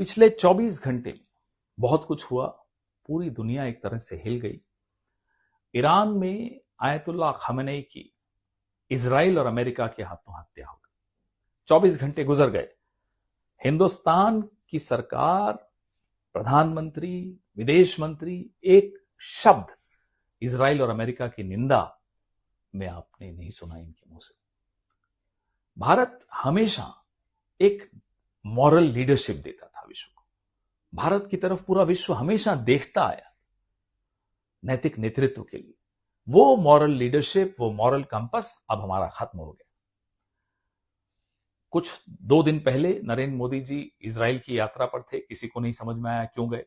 पिछले 24 घंटे में बहुत कुछ हुआ। पूरी दुनिया एक तरह से हिल गई। ईरान में आयतुल्लाह खamenei की इजराइल और अमेरिका के हाथों हत्या हो गई। 24 घंटे गुजर गए। हिंदुस्तान की सरकार, प्रधानमंत्री, विदेश मंत्री एक शब्द इजराइल और अमेरिका की निंदा में आपने नहीं सुना इनके मुंह से। भारत हमेशा एक मॉरल लीडरशिप देता था विश्व को। भारत की तरफ पूरा विश्व हमेशा देखता आया नैतिक नेतृत्व के लिए। वो मॉरल लीडरशिप, वो मॉरल कंपस अब हमारा खत्म हो गया। कुछ 2 दिन पहले नरेंद्र मोदी जी इजराइल की यात्रा पर थे। किसी को नहीं समझ में आया क्यों गए।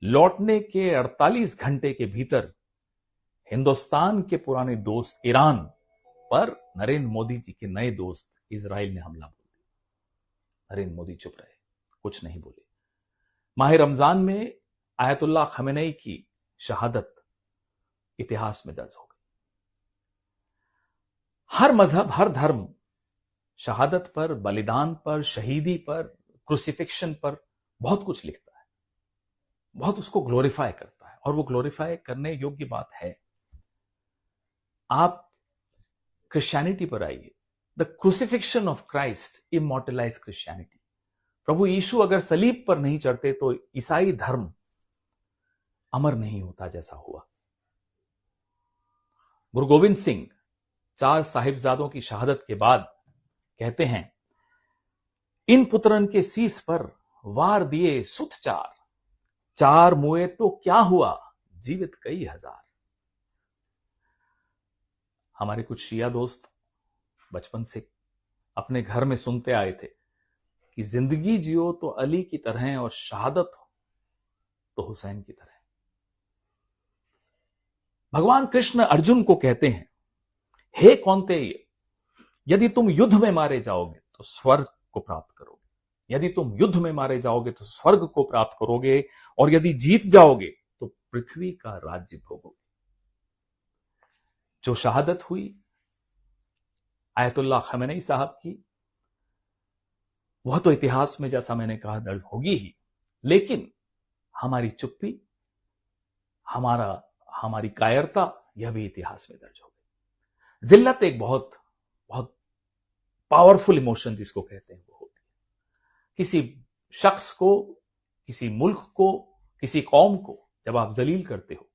लौटने के 48 घंटे के भीतर हिंदुस्तान के पुराने दोस्त ईरान पर नरेंद्र मोदी जी के नए दोस्त इजराइल ने हमला बोल दिया। नरेंद्र मोदी चुप रहे, कुछ नहीं बोले। माह रमजान में आयतुल्लाह खamenei की शहादत इतिहास में दर्ज हो गई। हर मजहब, हर धर्म शहादत पर, बलिदान पर, शहीदी पर, क्रूसिफिक्शन पर बहुत कुछ लिखता है, बहुत उसको ग्लोरीफाई करता है, और वो ग्लोरीफाई करने योग्य बात है। आप क्रिश्चियनिटी पर आइए। The crucifixion of Christ immortalize Christianity. प्रभु यीशु अगर सलीब पर नहीं चढ़ते तो ईसाई धर्म अमर नहीं होता जैसा हुआ। गुरु गोविंद सिंह 4 साहिबजादों की शहादत के बाद कहते हैं, इन पुत्रन के शीस पर वार दिए सुत 4 मुए तो क्या हुआ, जीवित कई हजार। हमारे कुछ शिया दोस्त बचपन से अपने घर में सुनते आए थे कि जिंदगी जियो तो अली की तरह और शहादत हो तो हुसैन की तरह। भगवान कृष्ण अर्जुन को कहते हैं, हे कौन्तेय, यदि तुम युद्ध में मारे जाओगे तो स्वर्ग को प्राप्त करोगे। यदि तुम युद्ध में मारे जाओगे तो स्वर्ग को प्राप्त करोगे, और यदि जीत जाओगे तो पृथ्वी का राज्य भोगोगे। जो शहादत हुई आयतुल्लाह खamenei साहब की, वह तो इतिहास में, जैसा मैंने कहा, दर्ज होगी ही। लेकिन हमारी चुप्पी, हमारी कायरता, यह भी इतिहास में दर्ज होगी। जिल्लत एक बहुत बहुत पावरफुल इमोशन जिसको कहते हैं वो होती है। किसी शख्स को, किसी मुल्क को, किसी कौम को जब आप जलील करते हो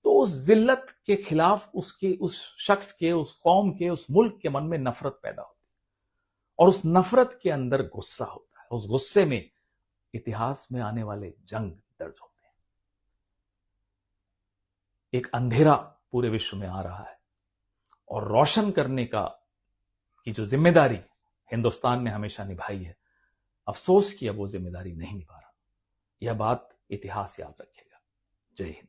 तो उस जिल्लत के खिलाफ उसके, उस शख्स के, उस कौम के, उस मुल्क के मन में नफरत पैदा होती है, और उस नफरत के अंदर गुस्सा होता है। उस गुस्से में इतिहास में आने वाले जंग दर्ज होते हैं। एक अंधेरा पूरे विश्व में आ रहा है, और रोशन करने की जो जिम्मेदारी हिंदुस्तान ने हमेशा निभाई है, अफसोस कि अब वो जिम्मेदारी नहीं निभा रहा। यह बात इतिहास याद रखेगा। जय हिंद।